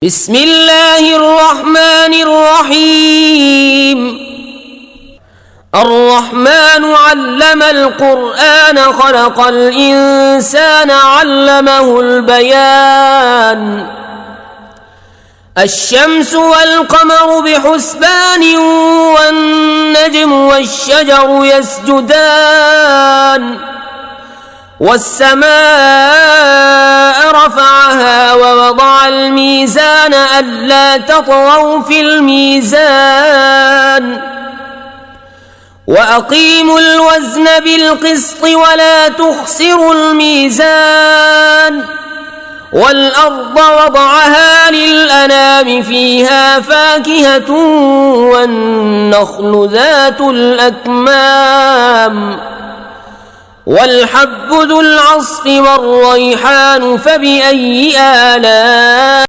بسم الله الرحمن الرحيم الرحمن علم القرآن خلق الإنسان علمه البيان الشمس والقمر بحسبان والنجم والشجر يسجدان والسماء رفعها ووضع الميزان ألا تطغوا في الميزان وأقيموا الوزن بالقسط ولا تخسروا الميزان والأرض وضعها للأنام فيها فاكهة والنخل ذات الأكمام والحب ذو العصف والريحان فبأي آلاء